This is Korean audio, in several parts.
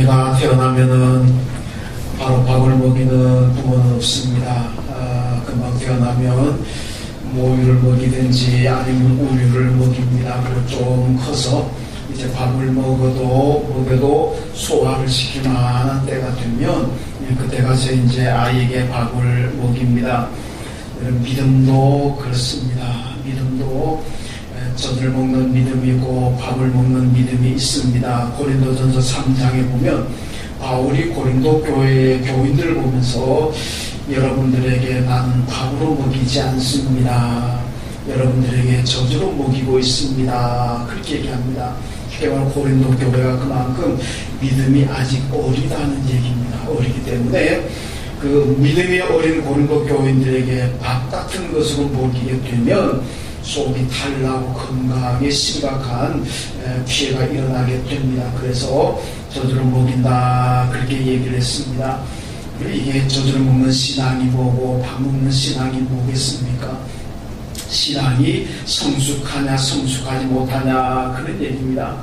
자기가 태어나면은 바로 밥을 먹이는 부모는 없습니다. 금방 태어나면 모유를 먹이든지 아니면 우유를 먹입니다. 그리고 좀 커서 이제 밥을 먹여도 소화를 시킬 만한 때가 되면 그때 가서 이제 아이에게 밥을 먹입니다. 믿음도 그렇습니다. 믿음도 젖을 먹는 믿음이 있고 밥을 먹는 믿음이 있습니다. 고린도전서 3장에 보면 바울이 고린도 교회의 교인들을 보면서 여러분들에게 나는 밥으로 먹이지 않습니다. 여러분들에게 젖으로 먹이고 있습니다. 그렇게 얘기합니다. 그러니까 고린도 교회가 그만큼 믿음이 아직 어리다는 얘기입니다. 어리기 때문에 그 믿음이 어린 고린도 교인들에게 밥 같은 것으로 먹이게 되면 속이 탈나고 건강에 심각한 피해가 일어나게 됩니다. 그래서 젖으로 먹인다 그렇게 얘기를 했습니다. 이게 젖으로 먹는 신앙이 뭐고 밥 먹는 신앙이 뭐겠습니까? 신앙이 성숙하냐 성숙하지 못하냐 그런 얘기입니다.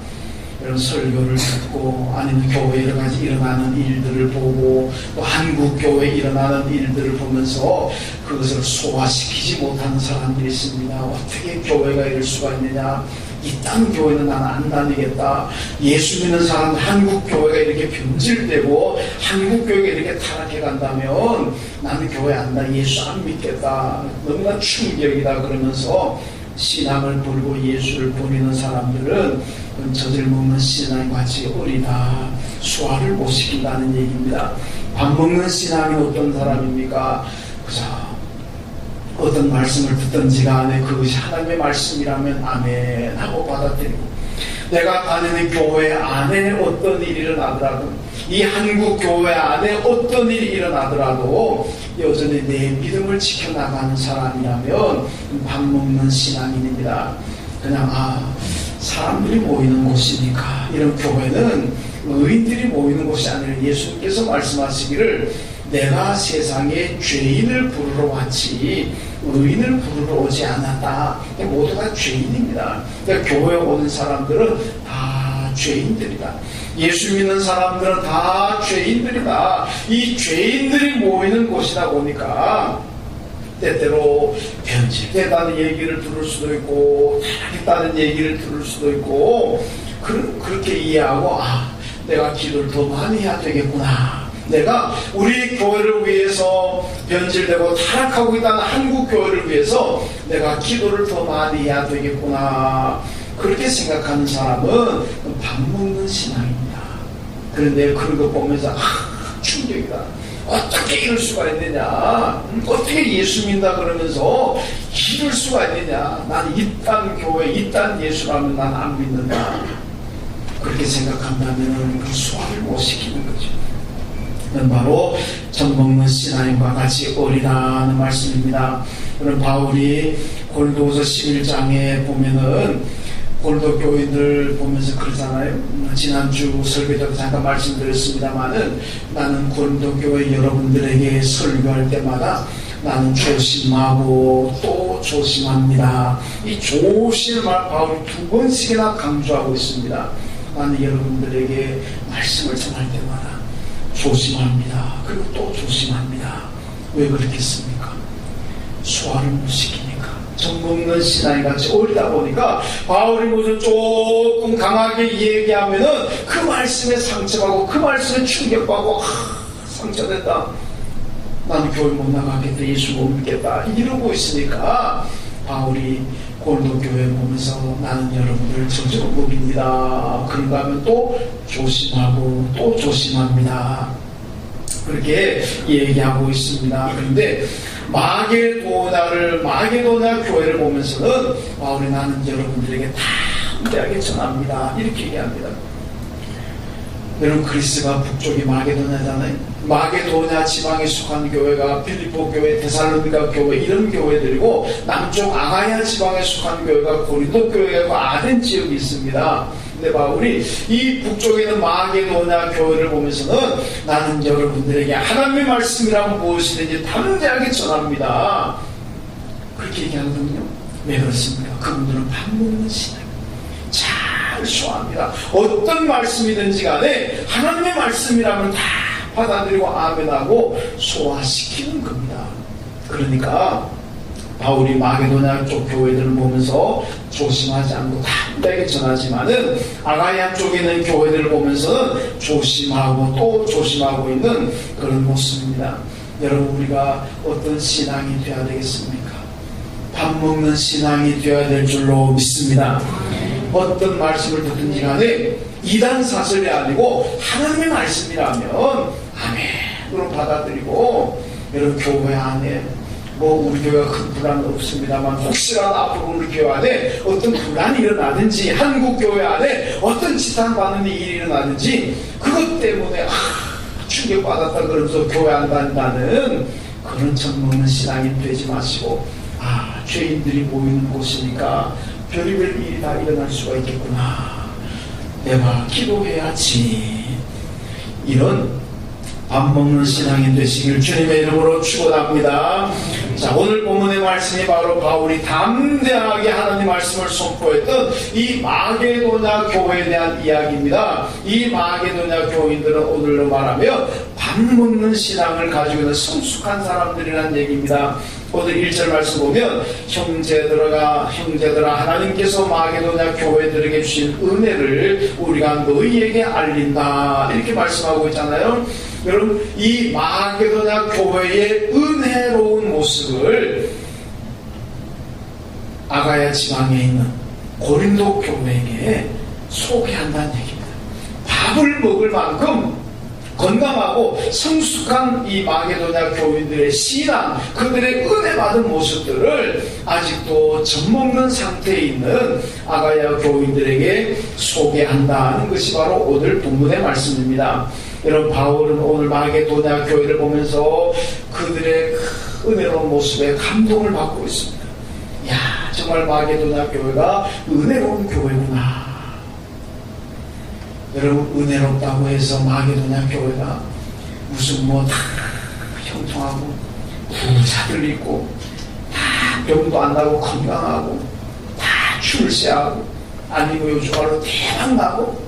이런 설교를 듣고 아니면 교회에 여러 가지 일어나는 일들을 보고 또 한국 교회에 일어나는 일들을 보면서 그것을 소화시키지 못하는 사람들이 있습니다. 어떻게 교회가 이럴 수가 있느냐, 이딴 교회는 나는 안 다니겠다. 예수 믿는 사람 한국 교회가 이렇게 변질되고 한국 교회가 이렇게 타락해 간다면 나는 교회 안 다, 예수 안 믿겠다. 너무나 충격이다. 그러면서 신앙을 버리고 예수를 버리는 사람들은 젖을 먹는 신앙이 같이 어리다. 소화를 못 시킨다는 얘기입니다. 밥 먹는 신앙이 어떤 사람입니까? 그저 어떤 말씀을 듣든지 간에 그것이 하나님의 말씀이라면 아멘 하고 받아들이고, 내가 다니는 교회 안에 어떤 일이 일어나더라도, 이 한국 교회 안에 어떤 일이 일어나더라도 여전히 내 믿음을 지켜나가는 사람이라면 밥 먹는 신앙인입니다. 그냥 사람들이 모이는 곳이니까, 이런 교회는 의인들이 모이는 곳이 아니라 예수님께서 말씀하시기를 내가 세상에 죄인을 부르러 왔지 의인을 부르러 오지 않았다. 모두 다 죄인입니다. 그러니까 교회에 오는 사람들은 다 죄인들이다. 예수 믿는 사람들은 다 죄인들이다. 이 죄인들이 모이는 곳이다 보니까 때때로 변질되다는 얘기를 들을 수도 있고 타락했다는 얘기를 들을 수도 있고 그렇게 이해하고 내가 기도를 더 많이 해야 되겠구나. 내가 우리 교회를 위해서 변질되고 타락하고 있다는 한국 교회를 위해서 내가 기도를 더 많이 해야 되겠구나. 그렇게 생각하는 사람은 밥 먹는 신앙입니다. 그런데 그런 거 보면서 충격이다. 어떻게 이럴 수가 있느냐, 어떻게 예수 믿는다 그러면서 이럴 수가 있느냐, 난 이딴 교회 이딴 예수라면 난 안 믿는다. 그렇게 생각한다면 그 소화를 못 시키는 거죠. 그건 바로 젖 먹는 신앙과 같이 어리다는 말씀입니다. 그럼 바울이 고린도후서 11장에 보면은 고린도 교인들 보면서 그러잖아요. 지난주 설교 때 잠깐 말씀드렸습니다만은 나는 고린도 교회 여러분들에게 설교할 때마다 나는 조심하고 또 조심합니다. 이 조심을 바울이 2번씩이나 강조하고 있습니다. 나는 여러분들에게 말씀을 전할 때마다 조심합니다. 그리고 또 조심합니다. 왜 그렇겠습니까? 소화를 못 시키니까. 젖 먹는 신앙이 같이 어리다 보니까 바울이 무슨 조금 강하게 얘기하면은 그 말씀에 상처받고 그 말씀에 충격받고 상처됐다. 나는 교회 못 나가겠다. 예수 못 믿겠다. 이러고 있으니까 바울이 고린도 교회 보면서 나는 여러분들 젖으로 먹입니다. 그런가 하면 또 조심하고 또 조심합니다. 그렇게 얘기하고 있습니다. 그런데 마게도냐 교회를 보면서는 바울이 나는 여러분들에게 담대하게 전합니다. 이렇게 얘기합니다. 여러분 그리스가 북쪽이 마게도냐잖아요. 마게도냐 지방에 속한 교회가 필리포 교회, 데살로니가 교회 이런 교회들이고, 남쪽 아가야 지방에 속한 교회가 고린도 교회가 아덴 지역이 있습니다. 근데 바울이 이 북쪽에 있는 마게도냐 교회를 보면서는 나는 여러분들에게 하나님의 말씀이라면 무엇이든지 담대하게 전합니다. 그렇게 얘기하거든요. 왜 그렇습니까? 그분들은 밥 먹는 신앙, 잘 소화합니다. 어떤 말씀이든지 간에 하나님의 말씀이라면 다 받아들이고 아멘하고 소화시키는 겁니다. 그러니까 바울이 마게도냐 쪽 교회들을 보면서 조심하지 않고 담대하게 전하지만은 아가야 쪽에 있는 교회들을 보면서는 조심하고 또 조심하고 있는 그런 모습입니다. 여러분, 우리가 어떤 신앙이 되어야 되겠습니까? 밥 먹는 신앙이 되어야 될 줄로 믿습니다. 어떤 말씀을 듣든지 간에 이단 사설이 아니고 하나님의 말씀이라면 아멘으로 받아들이고, 여러분, 교회 안에 우리 교회가 큰 분란은 없습니다만 혹시라도 앞으로 우리 교회 안에 어떤 분란이 일어나든지 한국 교회 안에 어떤 지탄받는 일이 일어나든지 그것 때문에 충격받았다 그러면서 교회 안 간다는 그런 젖먹는 신앙이 되지 마시고, 죄인들이 모이는 곳이니까 별의별 일이 다 일어날 수가 있겠구나, 내가 기도해야지, 이런 밥 먹는 신앙이 되시길 주님의 이름으로 축원합니다. 자, 오늘 본문의 말씀이 바로 바울이 담대하게 하나님 말씀을 선포했던 이 마게도냐 교회에 대한 이야기입니다. 이 마게도냐 교인들은 오늘로 말하면 밥 먹는 신앙을 가지고 있는 성숙한 사람들이라는 얘기입니다. 오늘 1절 말씀 보면 형제들아 하나님께서 마게도냐 교회들에게 주신 은혜를 우리가 너희에게 알린다, 이렇게 말씀하고 있잖아요. 여러분, 이 마게도냐 교회의 은혜로운 모습을 아가야 지방에 있는 고린도 교회에게 소개한다는 얘기입니다. 밥을 먹을 만큼 건강하고 성숙한 이 마게도냐 교인들의 신앙, 그들의 은혜 받은 모습들을 아직도 젖먹는 상태에 있는 아가야 교인들에게 소개한다는 것이 바로 오늘 본문의 말씀입니다. 여러분, 바울은 오늘 마게도냐 교회를 보면서 그들의 은혜로운 모습에 감동을 받고 있습니다. 야, 정말 마게도냐 교회가 은혜로운 교회구나. 여러분, 은혜롭다고 해서 마게도냐 교회가 무슨 다 형통하고 부자들 있고 다 병도 안 나고 건강하고 다 출세하고 아니면 요즘 말로 대박나고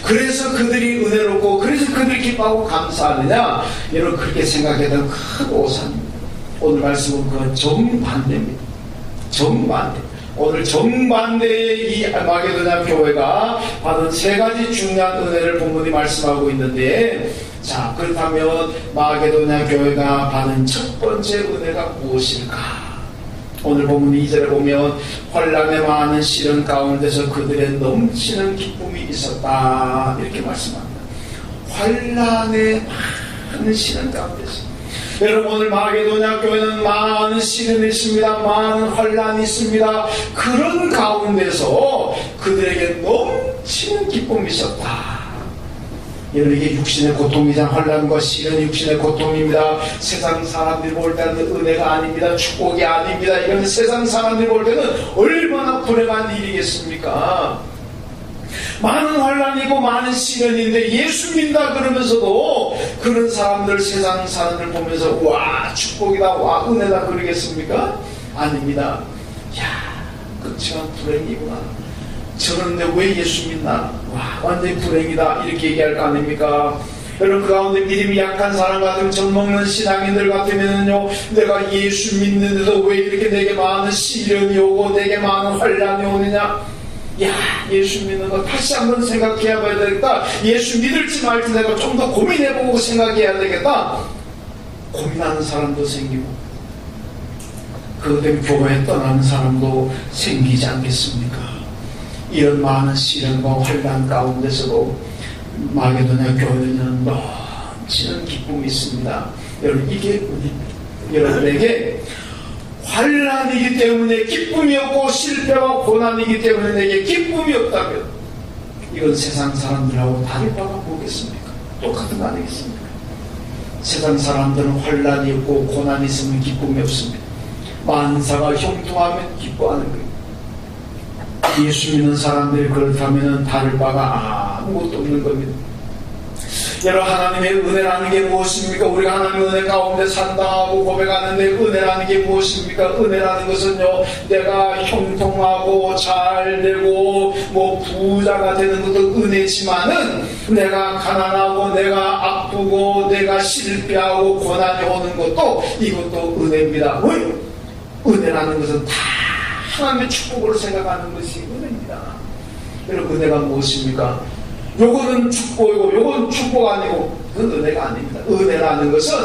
그래서 그들이 은혜롭고 그래서 그들이 기뻐하고 감사하느냐, 여러분, 그렇게 생각해도 큰 오산입니다. 오늘 말씀은 그 정반대입니다. 정반대. 오늘 정반대의 이 마게도냐 교회가 받은 세 가지 중요한 은혜를 본문이 말씀하고 있는데, 자, 그렇다면 마게도냐 교회가 받은 첫 번째 은혜가 무엇일까? 오늘 본문 2절에 보면 환난의 많은 시련 가운데서 그들의 넘치는 기쁨이 있었다, 이렇게 말씀합니다. 환난의 많은 시련 가운데서, 여러분, 오늘 마게도냐 교회는 많은 시련이 있습니다. 많은 환난이 있습니다. 그런 가운데서 그들에게 넘치는 기쁨이 있었다. 여러분, 이게 육신의 고통이자 환난과 시련이 육신의 고통입니다. 세상 사람들이 볼 때는 은혜가 아닙니다. 축복이 아닙니다. 이건 세상 사람들이 볼 때는 얼마나 불행한 일이겠습니까? 많은 환난이고 많은 시련인데 예수 믿는다 그러면서도 그런 사람들, 세상 사람들 보면서 와, 축복이다, 와, 은혜다 그러겠습니까? 아닙니다. 야, 그치만 불행이구나, 저런데 왜 예수 믿나, 와, 완전히 불행이다, 이렇게 얘기할 거 아닙니까? 여러분, 그 가운데 믿음이 약한 사람 같으면, 젖먹는 신앙인들 같으면요, 내가 예수 믿는데도 왜 이렇게 내게 많은 시련이 오고 내게 많은 환난이 오느냐? 야, 예수 믿는 거 다시 한번 생각해야 봐야 되겠다. 예수 믿을지 말지 내가 좀 더 고민해보고 생각해야 되겠다. 고민하는 사람도 생기고 그것 때문에 교회에 떠나는 사람도 생기지 않겠습니까? 이런 많은 시련과 환난 가운데서도 마게도냐 교회는 넘치는 기쁨이 있습니다. 여러분, 이게 은혜입니다. 여러분에게 환난이기 때문에 기쁨이 없고 실패와 고난이기 때문에 내게 기쁨이 없다면 이건 세상 사람들하고 다를 바가 뭐겠습니까? 똑같은 거 아니겠습니까? 세상 사람들은 환난이 없고 고난이 있으면 기쁨이 없습니다. 만사가 형통하면 기뻐하는 거예요. 예수 믿는 사람들이 그렇다면 다를 바가 아무것도 없는 겁니다. 여러분, 하나님의 은혜라는 게 무엇입니까? 우리가 하나님의 은혜 가운데 산다고 고백하는데 은혜라는 게 무엇입니까? 은혜라는 것은요, 내가 형통하고 잘 되고 부자가 되는 것도 은혜지만은 내가 가난하고 내가 아프고 내가 실패하고 고난이 오는 것도 이것도 은혜입니다. 왜? 은혜라는 것은 다 하나님의 축복으로 생각하는 것이 은혜입니다. 여러분, 은혜가 무엇입니까? 요거는 축복이고 요건 축복 아니고 그건 은혜가 아닙니다. 은혜라는 것은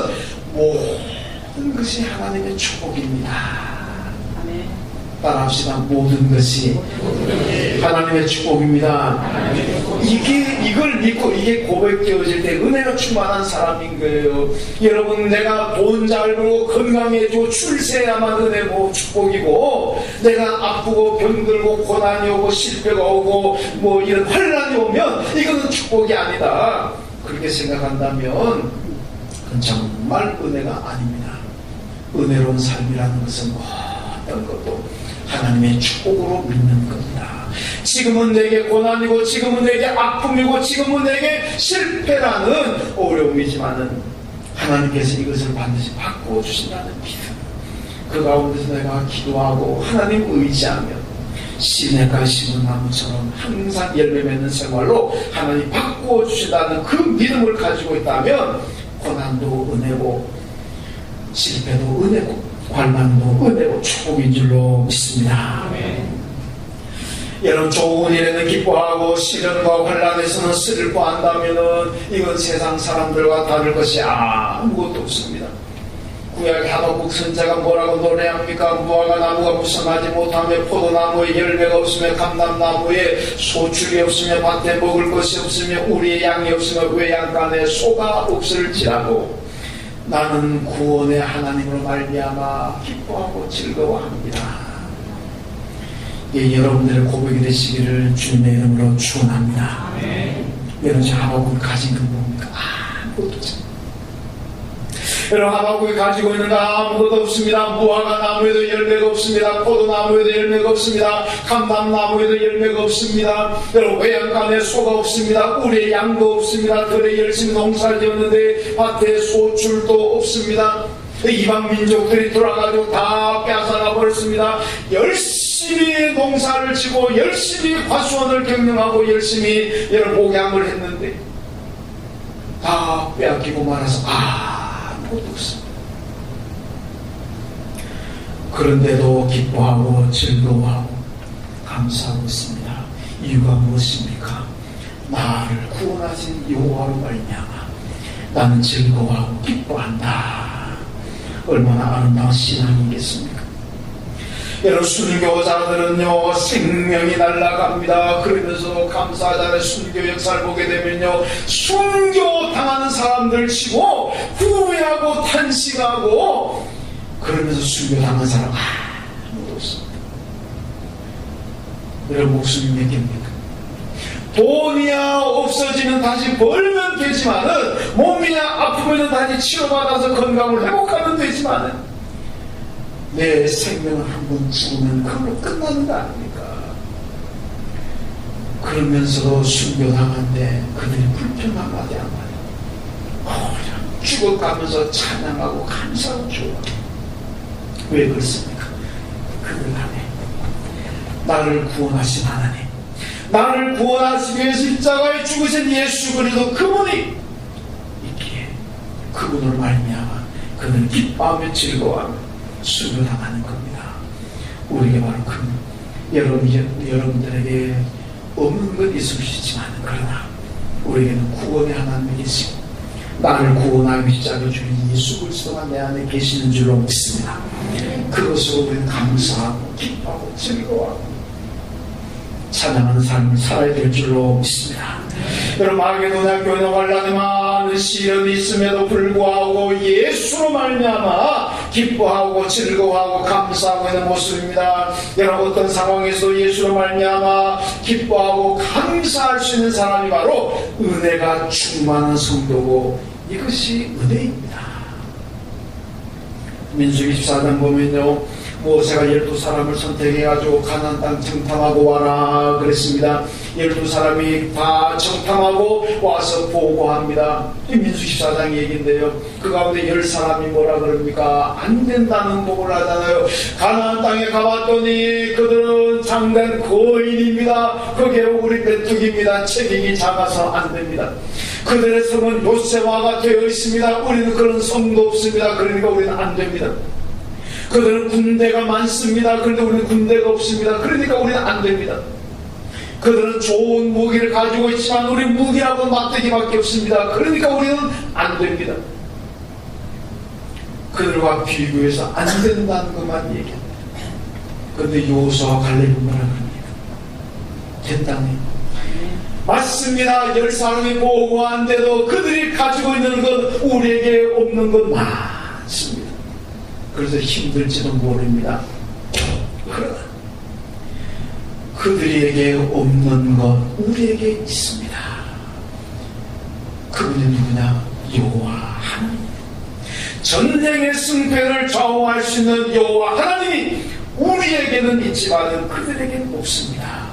모든 것이 하나님의 축복입니다. 따라합시다. 모든 것이 하나님의 축복입니다. 이걸 믿고 이게 고백되어질 때 은혜가 충만한 사람인 거예요. 여러분, 내가 돈 잘 벌고 건강해지고 출세야만 은혜고 축복이고, 내가 아프고 병들고 고난이 오고 실패가 오고 이런 환란이 오면 이거는 축복이 아니다. 그렇게 생각한다면 그건 정말 은혜가 아닙니다. 은혜로운 삶이라는 것은 어떤 것도 하나님의 축복으로 믿는 겁니다. 지금은 내게 고난이고 지금은 내게 아픔이고 지금은 내게 실패라는 어려움이지만은 하나님께서 이것을 반드시 바꿔주신다는 믿음, 그 가운데서 내가 기도하고 하나님 의지하며 시냇가 심은 나무처럼 항상 열매 맺는 생활로 하나님 바꿔주신다는 그 믿음을 가지고 있다면 고난도 은혜고 실패도 은혜고 환난도 은혜고 축복인 줄로 믿습니다. 여러분, 좋은 일에는 기뻐하고 시련과 환난에서는 슬퍼한다면은 이건 세상 사람들과 다를 것이 아무것도 없습니다. 구약의 하박국 선자가 뭐라고 노래합니까? 무화과 나무가 무성하지 못하며 포도나무에 열매가 없으며 감람나무에 소출이 없으며 밭에 먹을 것이 없으며 우리의 양이 없으며 외양간에 소가 없을지라도 나는 구원의 하나님으로 말미암아 기뻐하고 즐거워합니다. 여러분들의 고백이 되시기를 주님의 이름으로 축원합니다. 여러분, 하박국이 가진 건 뭡니까? 아무것도 없습니다. 여러분, 하박국이 가지고 있는 거 아무것도 없습니다. 무화과 나무에도 열매가 없습니다. 포도나무에도 열매가 없습니다. 감람나무에도 열매가 없습니다. 여러분, 외양간에 소가 없습니다. 우리의 양도 없습니다. 들에 열심히 농사를 지었는데 밭에 소출도 없습니다. 이방 민족들이 돌아가지고 다 빼앗아가 버렸습니다. 열심히 농사를 지고 열심히 과수원을 경영하고 열심히 여러분 목양을 했는데 다 빼앗기고 말아서 아무것도 없습니다. 그런데도 기뻐하고 즐거워하고 감사하고 있습니다. 이유가 무엇입니까? 나를 구원하신 여호와로 말미암아 나는 즐거워하고 기뻐한다. 얼마나 아름다운 신앙이겠습니까? 여러분, 순교자들은요 생명이 날아갑니다. 그러면서 감사하잖아요. 순교 역사를 보게 되면요 순교 당하는 사람들 치고 후회하고 탄식하고 그러면서 순교 당한 사람 아무도 없습니다. 여러분, 목숨이 몇 개입니까? 돈이야 없어지면 다시 벌면 되지만은, 몸이야 아프면 다시 치료받아서 건강을 회복하면 되지만은, 내 생명을 한번 죽으면 그걸로 끝나는 거 아닙니까? 그러면서도 순교당한데 그들이 불평하지 않아요. 죽어가면서 찬양하고 감사하고 죽어가요. 왜 그렇습니까? 그들 안에 나를 구원하신 하나님, 나를 구원하시기 위해 십자가에 죽으신 예수 그리스도 그분이 있기에 그분으로 말미암아 그들은 기뻐하며 즐거워하며 순교당하는 겁니다. 우리에게 바로 여러분들에게 없는 것 있을 수 있지만 그러나 우리에게는 구원의 하나님이 계시고 나를 구원하기 십자가에 주신 예수 그리스도가 내 안에 계시는 줄로 믿습니다. 그것으로 우리는 감사하고 기뻐하고 즐거워하고 찬양하는 삶을 살아야 될 줄로 믿습니다. 여러분, 마게도냐교회는 환란이 많은 시련이 있음에도 불구하고 예수로 말미암아 기뻐하고 즐거워하고 감사하고 있는 모습입니다. 여러분, 어떤 상황에서 예수로 말미암아 기뻐하고 감사할 수 있는 사람이 바로 은혜가 충만한 성도고 이것이 은혜입니다. 민수기 14장 보면요 모세가 12사람을 선택해가지고 가나안 땅 정탐하고 와라 그랬습니다. 12사람이 다 정탐하고 와서 보고합니다. 민수기 14장 얘기인데요. 그 가운데 10사람이 뭐라 그럽니까? 안 된다는 복을 하잖아요. 가나안 땅에 가봤더니 그들은 장된 거인입니다. 그게 우리 메뚜기입니다. 체격이 작아서 안 됩니다. 그들의 성은 요새화가 되어 있습니다. 우리는 그런 성도 없습니다. 그러니까 우리는 안 됩니다. 그들은 군대가 많습니다. 그런데 우리는 군대가 없습니다. 그러니까 우리는 안 됩니다. 그들은 좋은 무기를 가지고 있지만 우리 무기하고 막대기밖에 없습니다. 그러니까 우리는 안 됩니다. 그들과 비교해서 안 된다는 것만 얘기합니다. 그런데 여호수아와 갈렙은 뭐라 그럽니까? 된다네. 맞습니다. 10사람이 보고한데도 그들이 가지고 있는 것, 우리에게 없는 것 많습니다. 그래서 힘들지도 모릅니다. 그러나 그들에게 없는 것 우리에게 있습니다. 그분이 누구냐? 여호와 하나님. 전쟁의 승패를 좌우할 수 있는 여호와 하나님이 우리에게는 있지만 그들에게는 없습니다.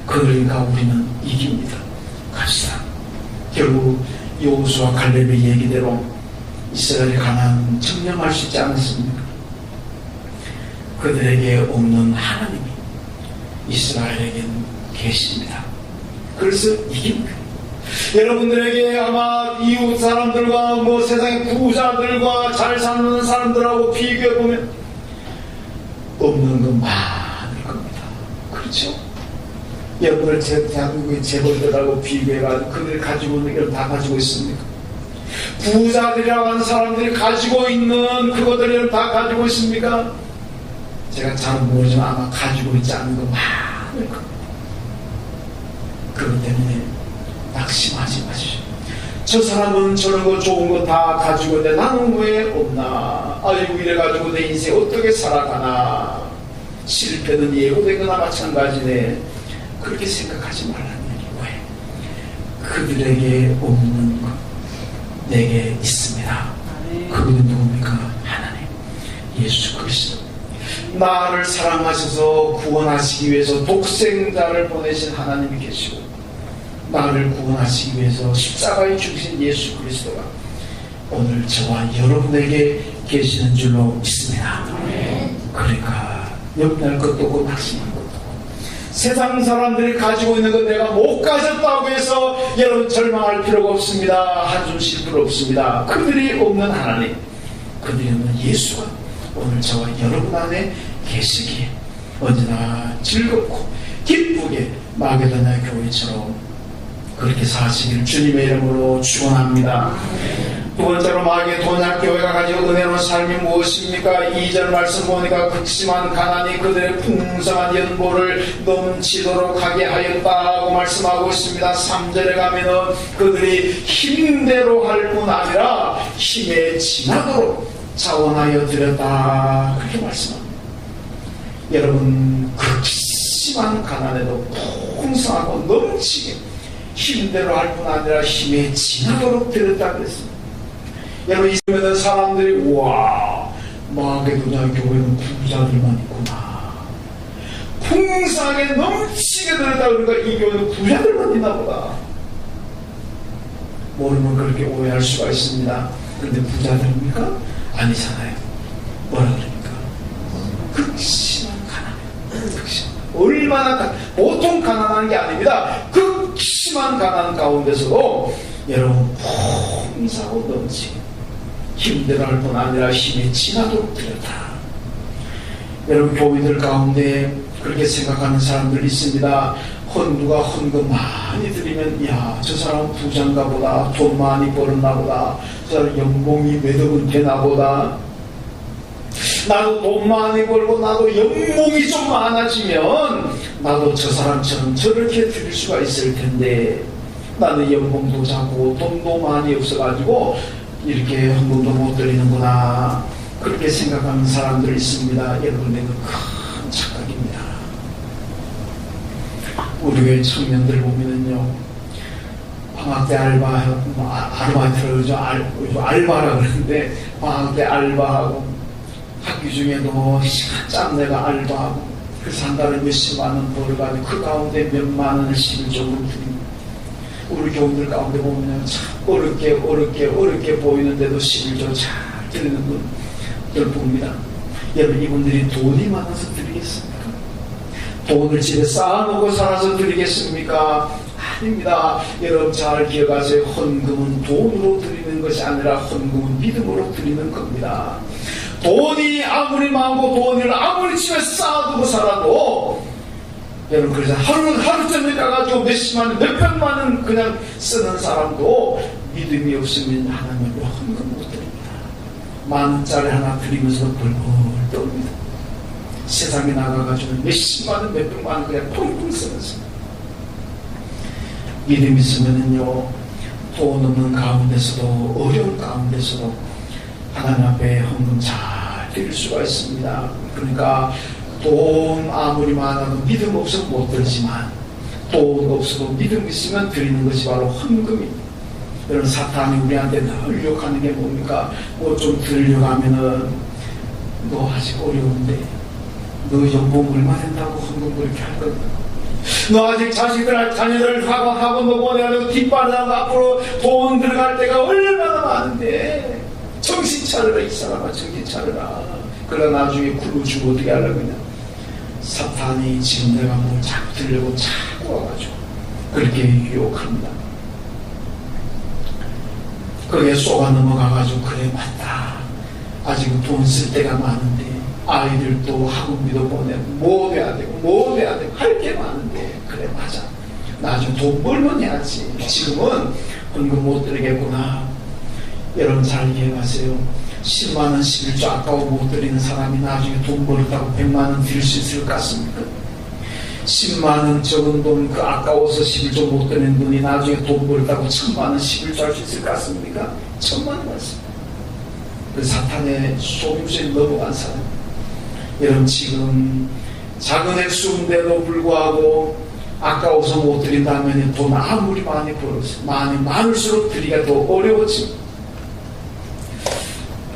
그러니까 우리는 이깁니다. 갑시다. 결국 여호수아 갈렙의 얘기대로 이스라엘이 가나안 점령할 수 있지 않았습니까? 그들에게 없는 하나님이 이스라엘에게는 계십니다. 그래서 이깁니다. 여러분들에게 아마 이웃 사람들과 세상의 부자들과 잘 사는 사람들하고 비교해보면 없는 건 많을 겁니다. 그렇죠? 여러분들 대한민국의 재벌들하고 비교해가지고 그들이 가지고 있는 걸 다 가지고 있습니까? 부자들이라고 하는 사람들이 가지고 있는 그것들을 다 가지고 있습니까? 제가 잘 모르지만 아마 가지고 있지 않은 거 많을 겁니다. 그것 때문에 낙심하지 마시죠. 저 사람은 저런 거 좋은 거 다 가지고 있는데 나는 왜 없나? 아이고 이래가지고 내 인생 어떻게 살아가나? 실패는 예고된 거나 마찬가지네. 그렇게 생각하지 말라는 얘기. 왜? 그들에게 없는 것 내게 있습니다. 그분은 누굽니까? 하나님 예수 그리스도. 나를 사랑하셔서 구원하시기 위해서 독생자를 보내신 하나님이 계시고 나를 구원하시기 위해서 십자가에 죽으신 예수 그리스도가 오늘 저와 여러분에게 계시는 줄로 믿습니다. 그러니까 염려할 것도 없고 낙심할 것도 없고 세상 사람들이 가지고 있는 것 내가 못 가졌다고 해서 여러분 절망할 필요가 없습니다. 한숨 쉴 필요 없습니다. 그들이 없는 하나님, 그들이 없는 예수가 오늘 저와 여러분 안에 계시기에 언제나 즐겁고 기쁘게 마게도나 교회처럼 그렇게 사시기를 주님의 이름으로 축원합니다. 두 번째로 마게도냐 교회가 가지고 은혜로운 삶이 무엇입니까? 2절 말씀 보니까 극심한 가난이 그들의 풍성한 연보를 넘치도록 하게 하였다고 말씀하고 있습니다. 3절에 가면은 그들이 힘대로 할 뿐 아니라 힘에 지나도록 자원하여 드렸다 그렇게 말씀합니다. 여러분 극심한 가난에도 풍성하고 넘치게 힘대로 할 뿐 아니라 힘에 지나도록 드렸다 그랬습니다. 여러분 이 보면 사람들이 우와 마게도냐 교회는 부자들만 있구나 풍성하게 넘치게 드렸다 그러니까 이 교회는 부자들만 있나 보다 모르면 그렇게 오해할 수가 있습니다. 그런데 부자들입니까? 아니잖아요. 뭐라 그럽니까? 극심한 가난. 극심한. 얼마나 보통 가난한 게 아닙니다. 극심한 가난 가운데서도 여러분 풍성하고 넘치게 힘대로 할 뿐 아니라 힘에 지나도록 드렸다. 여러분 교회들 가운데 그렇게 생각하는 사람들이 있습니다. 누가 헌금 많이 드리면 야, 저 사람 부자인가 보다. 돈 많이 벌었나 보다. 저 사람 연봉이 몇 억은 되나 보다. 나도 돈 많이 벌고 나도 연봉이 좀 많아지면 나도 저 사람처럼 저렇게 드릴 수가 있을 텐데 나는 연봉도 작고 돈도 많이 없어가지고 이렇게 헌금도 못 드리는구나. 그렇게 생각하는 사람들이 있습니다. 여러분의 큰 착각입니다. 우리 교회 청년들 보면은요, 방학 때 아르바이트를 그러죠. 알바라 그러는데, 방학 때 알바하고, 학교 중에도 시간 짬 내가 알바하고, 그래서 한 달에 몇십만 원 벌어가지고 그 가운데 몇만 원을 11조로 드립니다. 우리 교우들 가운데 보면 참 어렵게 보이는데도 11조 잘 드리는 분들 봅니다. 여러분, 이분들이 돈이 많아서 드리겠습니까? 돈을 집에 쌓아놓고 살아서 드리겠습니까? 아닙니다. 여러분 잘 기억하세요. 헌금은 돈으로 드리는 것이 아니라 헌금은 믿음으로 드리는 겁니다. 돈이 아무리 많고 돈을 아무리 집에 쌓아두고 살아도 여러분, 그래서 하루 전에 가가지고 몇십만 원, 몇백만 원 그냥 쓰는 사람도 믿음이 없으면 하나님을 헌금 못 드립니다. 만 원짜리 하나 드리면서 벌벌 떠옵니다. 세상에 나가가지고 몇십만 원, 몇백만 원 그냥 펑펑 쓰면서. 믿음 있으면요, 돈 없는 가운데서도, 어려운 가운데서도 하나님 앞에 헌금 잘 드릴 수가 있습니다. 그러니까 돈 아무리 많아도 믿음 없으면 못 드리지만 돈 없어도 믿음 있으면 드리는 것이 바로 헌금입니다. 여러분, 사탄이 우리한테 늘 유혹하는 게 뭡니까? 뭐 좀 드리려고 하면은 너 아직 어려운데 너 연봉 얼마 된다고 헌금 그렇게 할 건가? 너 아직 자녀들 학원도 보내고 뒷바라고 앞으로 돈 들어갈 때가 얼마나 많은데 정신 차려라, 이 사람아, 정신 차려라. 그러나 나중에 굶어주고 어떻게 하려고 그냐? 사탄이 지금 내가 뭘 자꾸 들려고 자꾸 와가지고 그렇게 유혹합니다. 거기에 쏘가 넘어가가지고, 그래 맞다, 아직 돈 쓸 때가 많은데 아이들도 학원비도 보내고 뭐 해야 되고 할 게 많은데, 그래 맞아, 나중에 돈 벌면 해야지, 지금은 헌금 못 드리겠구나. 여러분 잘 이해하세요. 10만원 11조 아까워 못 드리는 사람이 나중에 돈 벌었다고 100만원 드릴 수 있을 것 같습니까? 10만원 적은 돈 그 아까워서 11조 못 드리는 분이 나중에 돈 벌었다고 1000만원 11조 할 수 있을 것 같습니까? 1000만원 맞습니다. 그 사탄의 속임수에 넘어간 사람. 여러분, 지금 작은 액수인데도 불구하고 아까워서 못 드린다면 돈 아무리 많이 벌었어요. 많을수록 드리기가 더 어려워집니다.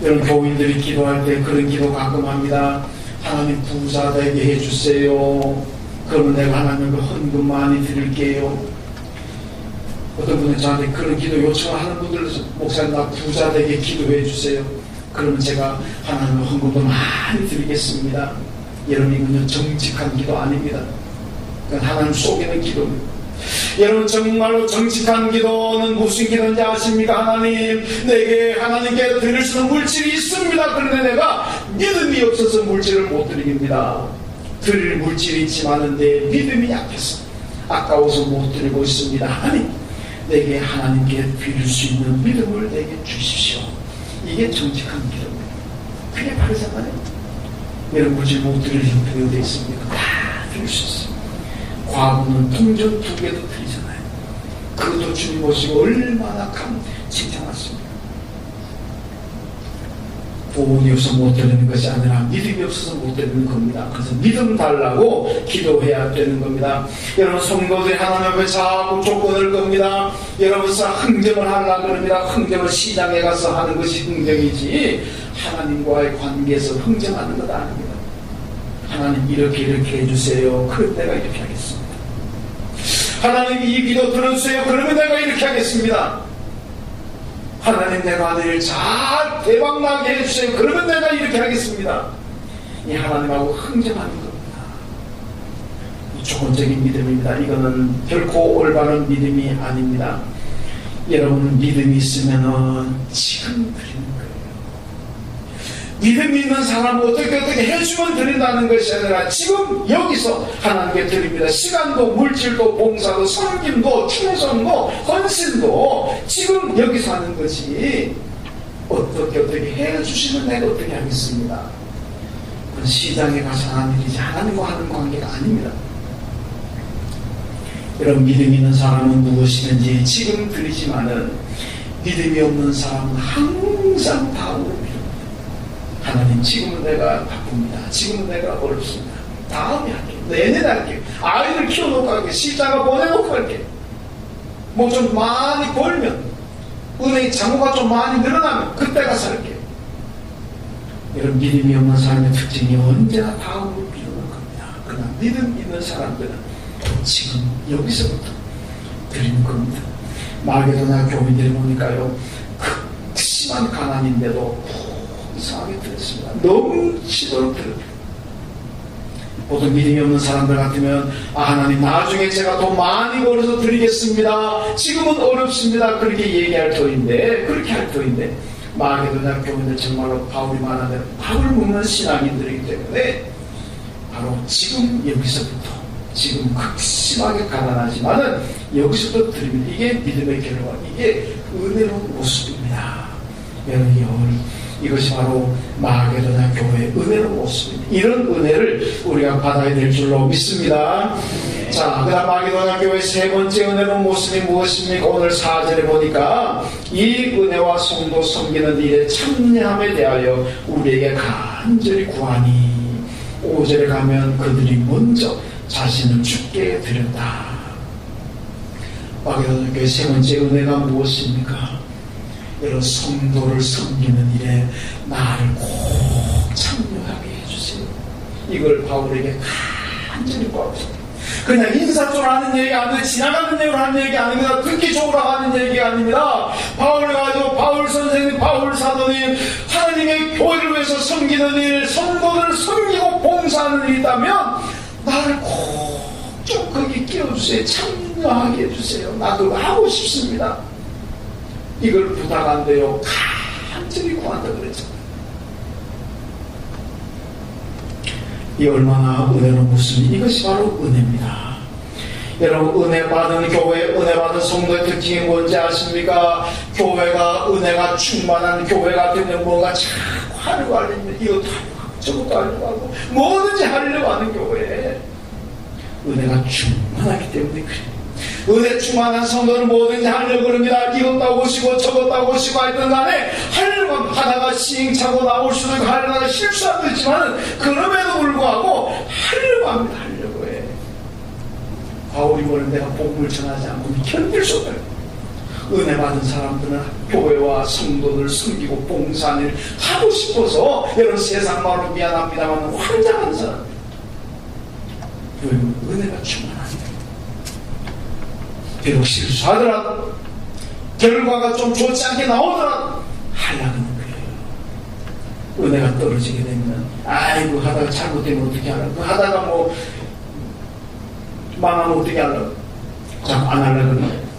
여러분, 교인들이 기도할 때 그런 기도 가끔 합니다. 하나님 부자 되게 해주세요. 그러면 내가 하나님께 헌금 많이 드릴게요. 어떤 분은 저한테 그런 기도 요청하는 분들도, 목사님 나 부자 되게 기도해 주세요. 그러면 제가 하나님께 헌금도 많이 드리겠습니다. 여러분, 이건 정직한 기도 아닙니다. 그건 하나님 속이는 기도입니다. 여러분, 정말로 정직한 기도는 무슨 기도인지 아십니까? 하나님, 내게 하나님께 드릴 수 있는 물질이 있습니다. 그런데 내가 믿음이 없어서 물질을 못 드립니다. 드릴 물질이 있지만 내 믿음이 약해서 아까워서 못 드리고 있습니다. 하나님, 내게 하나님께 드릴 수 있는 믿음을 내게 주십시오. 이게 정직한 기도입니다. 그게 바르잖아요. 여러분, 물질 못 드릴 형편이 어디 있습니까? 다 드릴 수 있습니다. 과부는 동전 2개도 드리잖아요. 그것도 주님 보시고 얼마나 칭찬하십니까? 돈이 없어서 못 드리는 것이 아니라 믿음이 없어서 못 드리는 겁니다. 그래서 믿음 달라고 기도해야 되는 겁니다. 여러분, 성도들이 하나님 앞에 자꾸 조건을 겁니다. 여러분, 흥정을 하려고 그럽니다. 흥정을 시장에 가서 하는 것이 흥정이지 하나님과의 관계에서 흥정하는 것 아닙니다. 하나님 이렇게 해주세요. 그럼 내가 이렇게 하겠습니다. 하나님 이 기도 들어주세요. 그러면 내가 이렇게 하겠습니다. 하나님 내가 아들 잘 대박나게 해주세요. 그러면 내가 이렇게 하겠습니다. 이 하나님하고 흥정하는 겁니다. 이 조건적인 믿음입니다. 이거는 결코 올바른 믿음이 아닙니다. 여러분, 믿음이 있으면 지금 드리는 거예요. 믿음이 있는 사람은 어떻게 해주면 드린다는 것이 아니라 지금 여기서 하나님께 드립니다. 시간도 물질도 봉사도 섬김도 충성도 헌신도 지금 여기서 하는 것이 어떻게 해주시면 내가 어떻게 하겠습니다. 그건 시장에 가서 하는 일이지 하나님과 하는 관계가 아닙니다. 여러분, 믿음이 있는 사람은 무엇이든지 지금 드리지만은 믿음이 없는 사람은 항상 다음으로 믿습니다. 하나님, 지금은 내가 바쁩니다. 지금은 내가 어렵습니다. 다음에 할게요. 내년에 할게요. 아이들 키워놓고 할게요. 시장을 보내놓고 할게요. 뭐 좀 많이 벌면, 은행의 잔고가 좀 많이 늘어나면 그때 가서 할게요. 여러분, 믿음이 없는 사람의 특징이 언제나 다음으로 미루는 겁니다. 그러나 믿음 있는 사람들은 지금 여기서부터 드리는 겁니다. 마게도나 교민들이 보니까요, 극심한 가난인데도 이상하게 들었습니다. 넘치도록 들었습니다. 보통 믿음이 없는 사람들 같으면 하나님 나중에 제가 돈 많이 벌어서 드리겠습니다. 지금은 어렵습니다. 그렇게 얘기할 터인데, 그렇게 할 터인데, 마게도나 교민들 정말로 바울이 말한 대로 밥을 먹는 신앙인들이기 때문에 바로 지금 여기서부터, 지금 극심하게 가난하지만은 여기서부터 드리면 이게 믿음의 결과, 이게 은혜로운 모습입니다. 여러분, 이것이 바로 마게도나 교회의 은혜로운 모습입니다. 이런 은혜를 우리가 받아야 될 줄로 믿습니다. 자, 그 다음 마게도나 교회의 세 번째 은혜로운 모습이 무엇입니까? 오늘 4절에 보니까 이 은혜와 성도 섬기는 일에 참여함에 대하여 우리에게 간절히 구하니, 5절에 가면 그들이 먼저 자신을 주께 드렸다. 마게도나 교회의 세 번째 은혜가 무엇입니까? 여러분, 성도를 섬기는 일에 나를 꼭 참여하게 해주세요. 이걸 바울에게 간절히 구하고 있습니다. 그냥 인사적으로 하는 얘기가 아니라 지나가는 얘기로 하는 얘기 아닙니다. 듣기적으로 하는 얘기가 아닙니다. 바울을 가지고 바울 선생님, 바울 사도님, 하나님의 교회를 위해서 섬기는 일, 성도들을 섬기고 봉사하는 일이 있다면 나를 꼭 좀 거기 끼워주세요. 참여하게 해주세요. 나도 하고 싶습니다. 이걸 부탁 안 돼요. 간절히 구한다 그랬죠. 이 얼마나 은혜로운 모습이, 이것이 바로 은혜입니다. 여러분, 은혜 받은 교회, 은혜 받은 성도의 특징이 뭔지 아십니까? 교회가, 은혜가 충만한 교회가 되면 뭔가 자꾸 하려고 하는, 이것도 하려고, 저것도 하려고 하고, 뭐든지 하려고 하는 교회. 은혜가 충만하기 때문에 그래요. 은혜 충만한 성도는 뭐든지 하려고 그럽니다. 이것도 하고 싶고 저것도 하고 싶고 하여튼 간에 하려고 하다가 시행착오 나올 수도 있고 하려다가 실수할 수도 있지만 그럼에도 불구하고 하려고 합니다. 하려고 해. 바울이 뭐는 내가 복음을 전하지 않고 견딜 수 없어요. 은혜 받은 사람들은 교회와 성도들 섬기고 봉사하는 일 하고 싶어서, 여러분 세상 말로 미안합니다만 환장한 사람. 왜냐면 은혜가 충만합니다. 비록 실수하더라도 결과가 좀 좋지 않게 나오더라도 하려는 거예요. 은혜가 떨어지게 되면 아이고 하다가 잘못되면 어떻게 하려고, 하다가 뭐 망하면 어떻게 하려고, 참 안 하려고 그래요.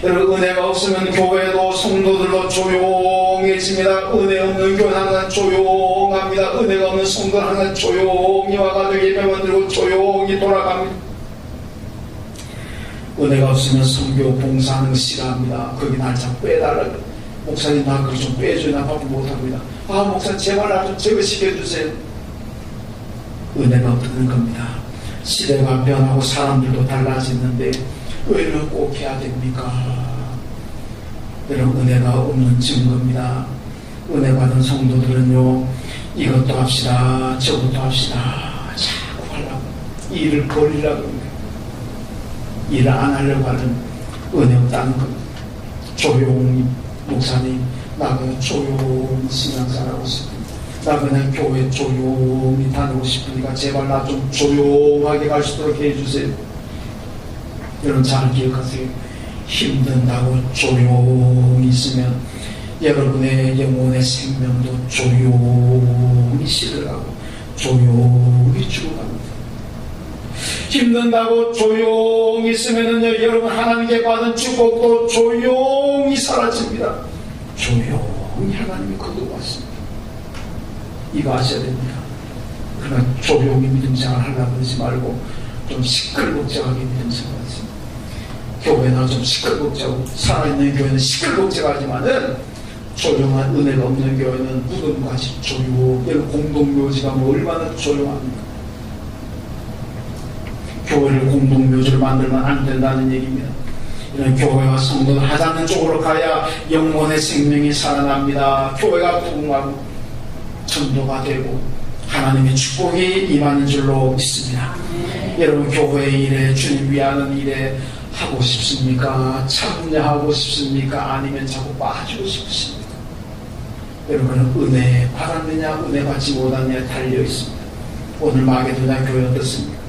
여러분, 은혜가 없으면 교회도 성도들도 조용해집니다. 은혜 없는 교회는 항상 조용합니다. 은혜가 없는 성도는 항상 조용히 와가지고 예배만 드리고 조용히 돌아갑니다. 은혜가 없으면 성교 봉사하는 거 싫어합니다. 거기 날 자꾸 빼달라고. 목사님 나 그거 좀 빼줘요. 나 바로 못합니다. 아 목사님 제발 나 좀 저거 시켜주세요. 은혜가 없는 겁니다. 시대가 변하고 사람들도 달라지는데 왜 이렇게 꼭 해야 됩니까? 여러분, 은혜가 없는 증거입니다. 은혜 받은 성도들은요, 이것도 합시다 저것도 합시다 자꾸 하려고, 일을 버리려고 합니다. 일을 안 하려고 하는 은혜 없다는 것. 조용히 목사님 나 그냥 조용히 신앙생활하고 싶습니다. 나 그냥 교회 조용히 다니고 싶으니까 제발 나 좀 조용하게 갈 수 있도록 해주세요. 여러분 잘 기억하세요. 힘든다고 조용히 있으면 여러분의 영혼의 생명도 조용히 식어가고 조용히 죽어갑니다. 힘든다고 조용히 있으면은요, 여러분 하나님께 받은 축복도 조용히 사라집니다. 조용히 하나님이 거두었습니다. 이거 아셔야 됩니다. 그러나 조용히 믿음생활 하려고 하지 말고 좀 시끌벅적하게 믿음생활 하세요. 교회나 좀 시끌벅적하고, 살아있는 교회는 시끌벅적하지만은 조용한 은혜가 없는 교회는 무덤같이 조용히, 공동묘지가 뭐 얼마나 조용합니까? 교회를 공동묘지로 만들면 안 된다는 얘기입니다. 이런 교회와 성도를 하자는 쪽으로 가야 영혼의 생명이 살아납니다. 교회가 부흥하고 전도가 되고 하나님의 축복이 임하는 줄로 믿습니다. 여러분 교회의 일에, 주님 위하는 일에 하고 싶습니까? 참여하고 싶습니까? 아니면 자꾸 빠지고 싶으십니까? 여러분은 은혜 받았느냐 은혜 받지 못하느냐에 달려 있습니다. 오늘 마게도나 교회 어떻습니까?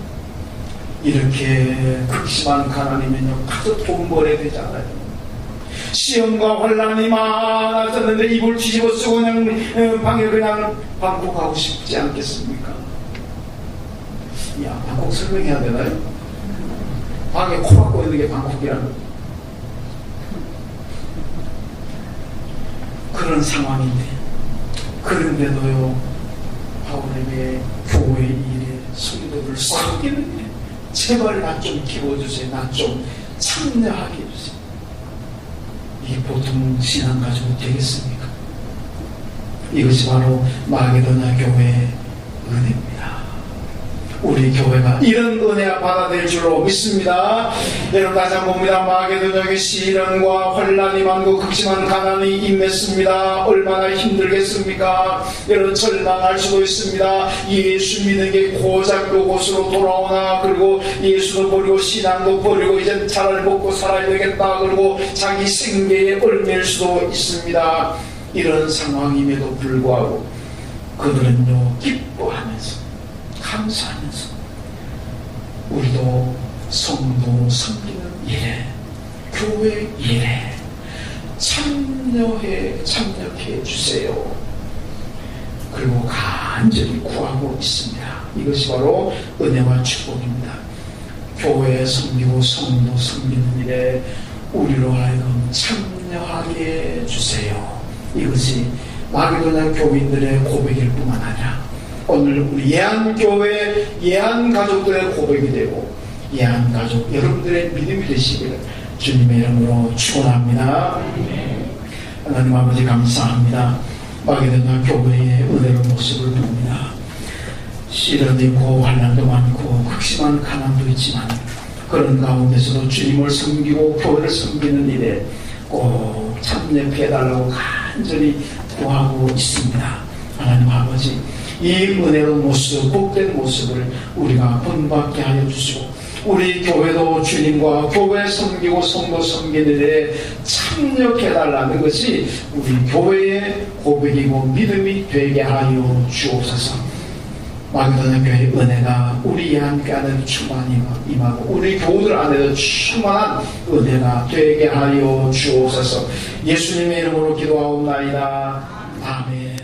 이렇게 극심한 가난이면요 가서 돈 벌어야 되잖아요. 시험과 환란이 많아졌는데 입을 뒤집어 쓰고 그냥 방에 그냥 방콕 가고 싶지 않겠습니까? 야, 방콕 설명해야 되나요? 방에 코 박고 있는 게 방콕이라는 그런 상황인데, 그런데도요 바울에게 교회 일에 성도들 섬기는 일, 제발 나 좀 키워주세요. 나 좀 참여하게 해주세요. 이게 보통 신앙 가지고 되겠습니까? 이것이 바로 마게도냐 교회의 은혜입니다. 우리 교회가 이런 은혜 받아들일 줄로 믿습니다. 여러분 다시 한번 봅니다. 마게도냐에 시련과 환란이 많고 극심한 가난이 임했습니다. 얼마나 힘들겠습니까? 여러분 절망할 수도 있습니다. 예수 믿는 게 고작 그곳으로 돌아오나, 그리고 예수도 버리고 신앙도 버리고 이제 차라리 먹고 살아야 되겠다, 그리고 자기 생계에 얽매일 수도 있습니다. 이런 상황임에도 불구하고 그들은요 기뻐하면서 감사하면서 우리도 성도 섬기는 일에, 교회 일에 참여해 주세요. 그리고 간절히 구하고 있습니다. 이것이 바로 은혜와 축복입니다. 교회 섬기고 성도 섬기는 일에 우리로 하여금 참여하게 해주세요. 이것이 마게도냐 교인들의 고백일 뿐만 아니라 오늘 우리 예한교회 예한가족들의 고백이 되고 예한가족 여러분들의 믿음이 되시기를 주님의 이름으로 축원합니다. 하나님 아버지 감사합니다. 마게도냐 교회의 은혜로운 모습을 봅니다. 시련도 있고 환난도 많고 극심한 가난도 있지만 그런 가운데서도 주님을 섬기고 교회를 섬기는 일에 꼭 참여해달라고 간절히 구하고 있습니다. 하나님 아버지, 이 은혜로운 모습, 복된 모습을 우리가 본받게 하여 주시고 우리 교회도 주님과 교회 섬기고 성도 섬기는 일에 참여해달라는 것이 우리 교회의 고백이고 믿음이 되게 하여 주옵소서. 마게도냐 교회의 은혜가 우리 예한교회 안에도 충만히 임하고 우리 교우들 안에도 충만한 은혜가 되게 하여 주옵소서. 예수님의 이름으로 기도하옵나이다. 아멘.